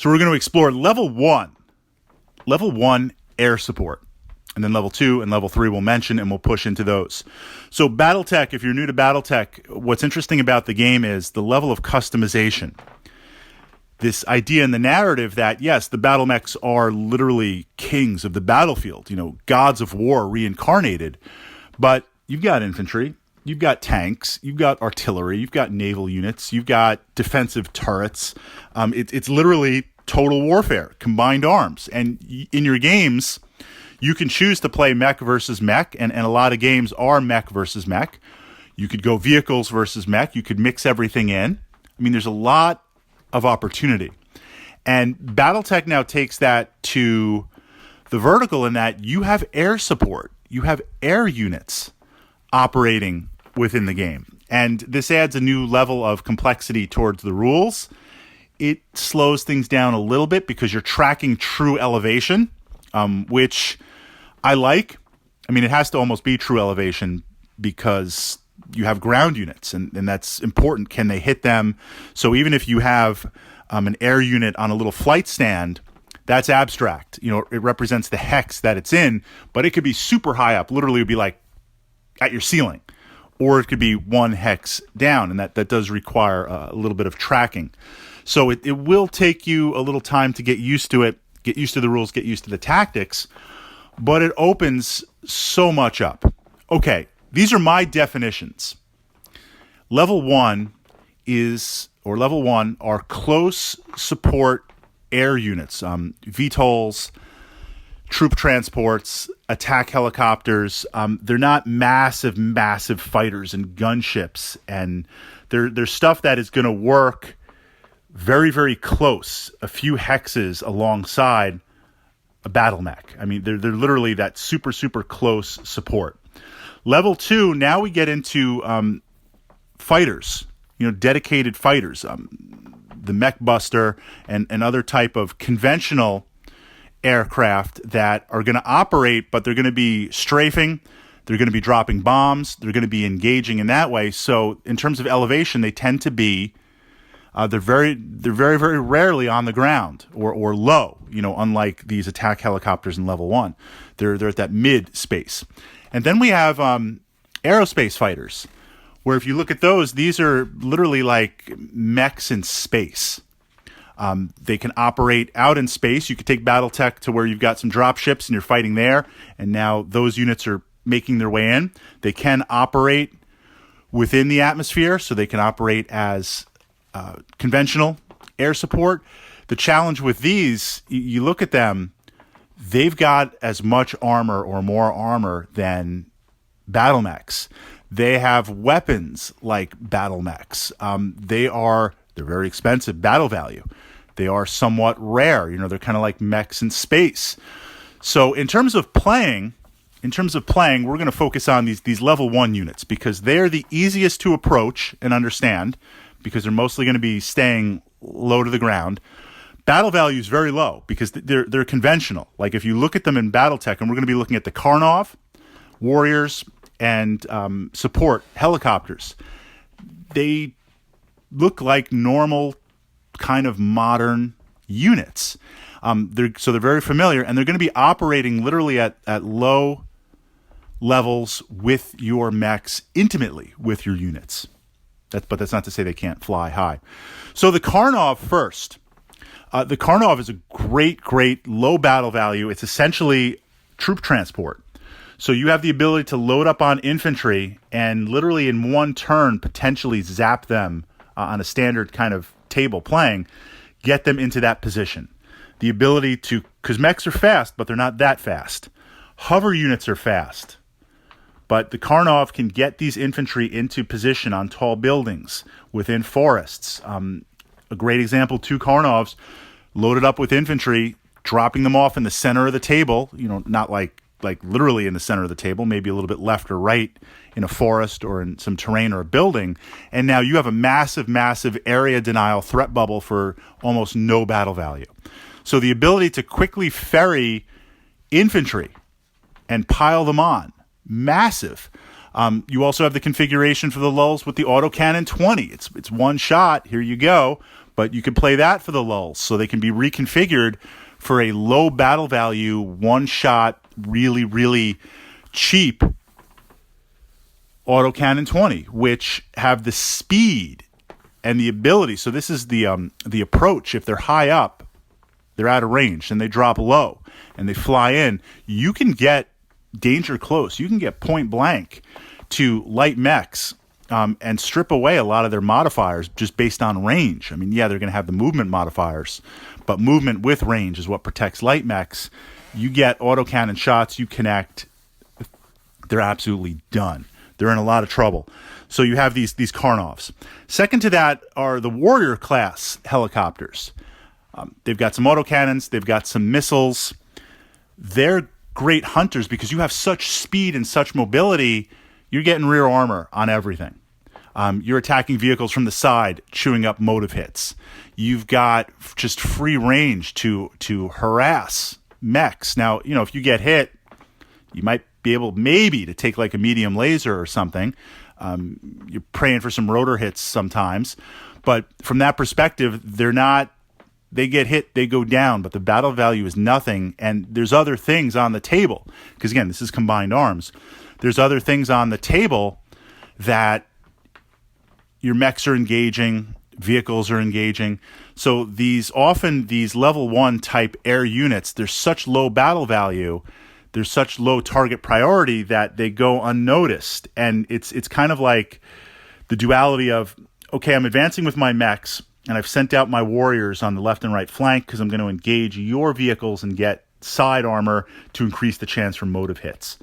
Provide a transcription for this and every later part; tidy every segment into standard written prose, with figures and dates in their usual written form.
So we're going to explore level 1. Level 1, air support. And then level 2 and level 3 we'll mention, and we'll push into those. So Battletech, if you're new to Battletech, what's interesting about the game is the level of customization. This idea in the narrative that, yes, the battle mechs are literally kings of the battlefield, gods of war reincarnated. But you've got infantry, you've got tanks, you've got artillery, you've got naval units, you've got defensive turrets. It's literally total warfare, combined arms. And in your games, you can choose to play mech versus mech, and a lot of games are mech versus mech. You could go vehicles versus mech. You could mix everything in. I mean, there's a lot of opportunity. And Battletech now takes that to the vertical in that you have air support. You have air units operating within the game. And this adds a new level of complexity towards the rules. It slows things down a little bit because you're tracking true elevation, which I like. I mean, it has to almost be true elevation because you have ground units, and that's important. Can they hit them? So even if you have an air unit on a little flight stand, that's abstract. It represents the hex that it's in, but it could be super high up. Literally, it would be like at your ceiling, or it could be one hex down, and that does require a little bit of tracking. So it will take you a little time to get used to it, get used to the rules, get used to the tactics, but it opens so much up. Okay, these are my definitions. Level 1 are close support air units, VTOLs, troop transports, attack helicopters. They're not massive fighters and gunships, and they're stuff that is going to work very, very close, a few hexes alongside a battle mech. I mean, they're literally that super close support. Level 2, now we get into fighters, dedicated fighters, the mech buster and other type of conventional aircraft that are going to operate, but they're going to be strafing, they're going to be dropping bombs, they're going to be engaging in that way. So in terms of elevation, they tend to be they're very rarely on the ground or low, unlike these attack helicopters in level 1. They're at that mid space. And then we have aerospace fighters, where if you look at those, these are literally like mechs in space. They can operate out in space. You could take Battletech to where you've got some drop ships and you're fighting there, and now those units are making their way in. They can operate within the atmosphere, so they can operate as conventional air support. The challenge with these, you look at them, they've got as much armor or more armor than battle mechs. They have weapons like battle mechs. They're very expensive battle value. They are somewhat rare. They're kind of like mechs in space. So in terms of playing, we're going to focus on these level 1 units because they're the easiest to approach and understand, because they're mostly going to be staying low to the ground. Battle value is very low because they're conventional. Like if you look at them in Battletech, and we're going to be looking at the Karnov, warriors, and support helicopters, they look like normal kind of modern units. They're very familiar, and they're going to be operating literally at low levels with your mechs, intimately with your units. But that's not to say they can't fly high. So the Karnov first. The Karnov is a great low battle value. It's essentially troop transport. So you have the ability to load up on infantry and literally in one turn potentially zap them on a standard kind of table playing, get them into that position. The ability to, because mechs are fast, but they're not that fast. Hover units are fast. But the Karnov can get these infantry into position on tall buildings, within forests. A great example, 2 Karnovs loaded up with infantry, dropping them off in the center of the table, not like literally in the center of the table, maybe a little bit left or right in a forest or in some terrain or a building. And now you have a massive area denial threat bubble for almost no battle value. So the ability to quickly ferry infantry and pile them on, massive. You also have the configuration for the lulls with the autocannon 20. It's one shot, here you go. But you can play that for the lulls, so they can be reconfigured for a low battle value, one-shot, really, really cheap autocannon 20, which have the speed and the ability. So this is the approach. If they're high up, they're out of range, and they drop low, and they fly in, you can get danger close. You can get point blank to light mechs and strip away a lot of their modifiers just based on range. I mean, yeah, they're going to have the movement modifiers, but movement with range is what protects light mechs. You get autocannon shots, you connect, they're absolutely done. They're in a lot of trouble. So you have these Karnovs. Second to that are the warrior class helicopters. They've got some autocannons, they've got some missiles. They're great hunters because you have such speed and such mobility. You're getting rear armor on everything. You're attacking vehicles from the side, chewing up motive hits. You've got just free range to harass mechs. Now, if you get hit, you might be able maybe to take like a medium laser or something. You're praying for some rotor hits sometimes. But from that perspective, they get hit, they go down, but the battle value is nothing. And there's other things on the table. Because again, this is combined arms. There's other things on the table that your mechs are engaging, vehicles are engaging. So these level 1 type air units, there's such low battle value, there's such low target priority that they go unnoticed. And it's kind of like the duality of, okay, I'm advancing with my mechs, and I've sent out my warriors on the left and right flank because I'm going to engage your vehicles and get side armor to increase the chance for motive hits.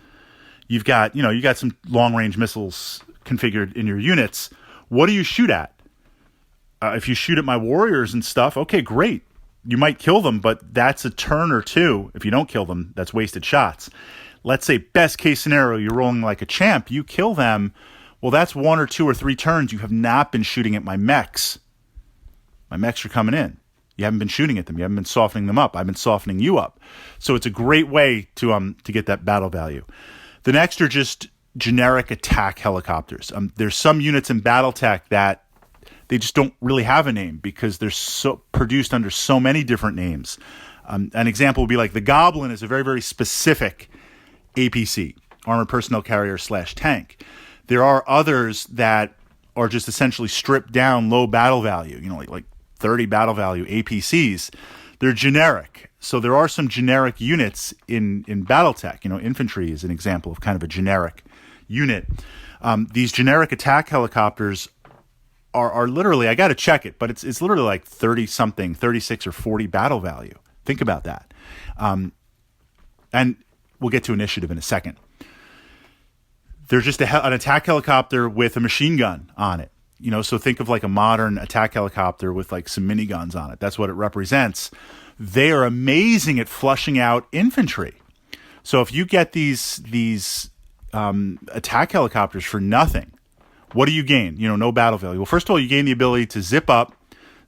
You got some long-range missiles configured in your units. What do you shoot at? If you shoot at my warriors and stuff, okay, great. You might kill them, but that's a turn or two. If you don't kill them, that's wasted shots. Let's say best case scenario, you're rolling like a champ. You kill them. Well, that's 1 or 2 or 3 turns. You have not been shooting at my mechs. My mechs are coming in. You haven't been shooting at them. You haven't been softening them up. I've been softening you up. So it's a great way to get that battle value. The next are just generic attack helicopters. There's some units in Battletech that they just don't really have a name because they're so produced under so many different names. An example would be like the Goblin is a very, very specific APC, Armored Personnel Carrier / tank. There are others that are just essentially stripped down low battle value, like 30 battle value APCs. They're generic. So there are some generic units in Battletech. Infantry is an example of kind of a generic unit. These generic attack helicopters are literally, I got to check it, but it's literally like 30-something, 36 or 40 battle value. Think about that. And we'll get to initiative in a second. They're just an attack helicopter with a machine gun on it. So think of like a modern attack helicopter with like some miniguns on it. That's what it represents. They are amazing at flushing out infantry. So if you get these attack helicopters for nothing, what do you gain? No battle value. Well, first of all, you gain the ability to zip up,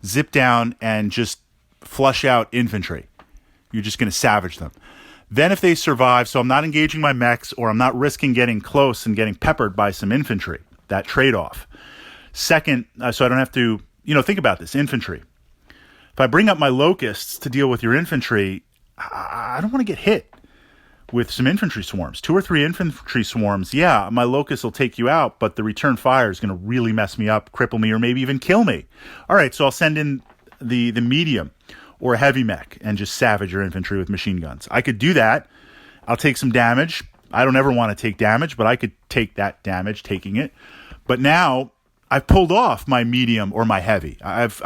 zip down, and just flush out infantry. You're just going to savage them. Then if they survive, so I'm not engaging my mechs or I'm not risking getting close and getting peppered by some infantry, that trade-off. Second, so I don't have to, think about this, infantry. If I bring up my locusts to deal with your infantry, I don't want to get hit with some infantry swarms. 2 or 3 infantry swarms, yeah, my locust will take you out, but the return fire is going to really mess me up, cripple me, or maybe even kill me. All right, so I'll send in the medium or a heavy mech and just savage your infantry with machine guns. I could do that. I'll take some damage. I don't ever want to take damage, but I could take that damage taking it. But now I've pulled off my medium or my heavy. I've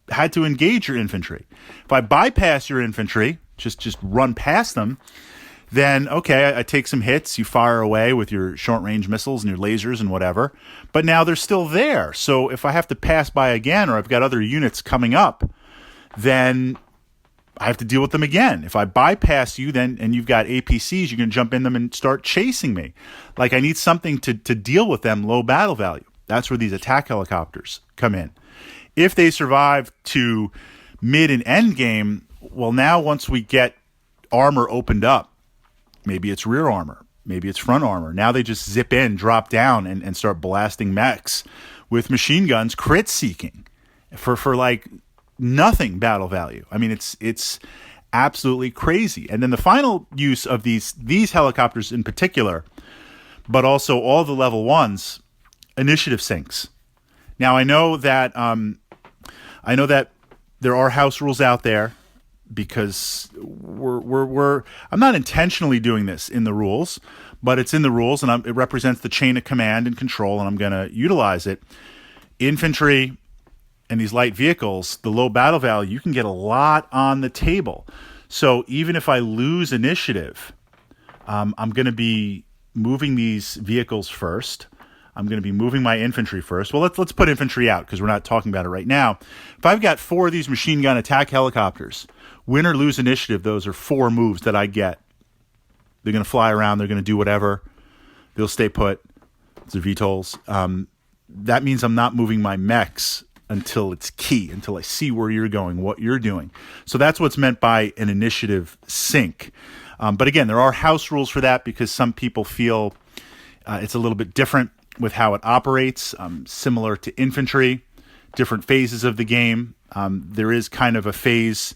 had to engage your infantry. If I bypass your infantry, just run past them, then, okay, I take some hits. You fire away with your short-range missiles and your lasers and whatever. But now they're still there. So if I have to pass by again or I've got other units coming up, then I have to deal with them again. If I bypass you then and you've got APCs, you can jump in them and start chasing me. Like I need something to deal with them low battle value. That's where these attack helicopters come in. If they survive to mid and end game, well, now once we get armor opened up, maybe it's rear armor, maybe it's front armor. Now they just zip in, drop down, and start blasting mechs with machine guns, crit seeking for like nothing battle value. I mean, it's absolutely crazy. And then the final use of these helicopters in particular, but also all the level ones, initiative sinks. Now I know that there are house rules out there, because I'm not intentionally doing this in the rules, but it's in the rules, and it represents the chain of command and control, and I'm going to utilize it. Infantry and these light vehicles, the low battle value, you can get a lot on the table. So even if I lose initiative, I'm going to be moving these vehicles first. I'm going to be moving my infantry first. Well, let's put infantry out because we're not talking about it right now. If I've got 4 of these machine gun attack helicopters, win or lose initiative, those are 4 moves that I get. They're going to fly around. They're going to do whatever. They'll stay put. It's the VTOLs. That means I'm not moving my mechs until it's key, until I see where you're going, what you're doing. So that's what's meant by an initiative sink. But again, there are house rules for that because some people feel it's a little bit different with how it operates, similar to infantry, different phases of the game. There is kind of a phase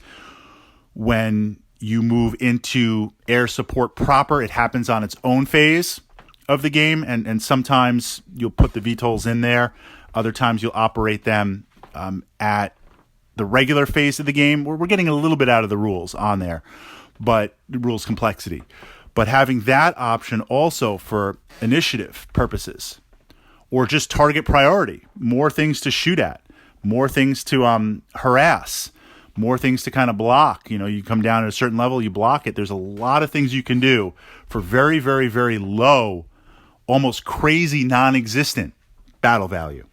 when you move into air support proper. It happens on its own phase of the game, and sometimes you'll put the VTOLs in there. Other times you'll operate them at the regular phase of the game. We're getting a little bit out of the rules on there, but the rules complexity. But having that option also for initiative purposes, or just target priority, more things to shoot at, more things to harass, more things to kind of block. You come down at a certain level, you block it. There's a lot of things you can do for very, very, very low, almost crazy, non-existent battle value.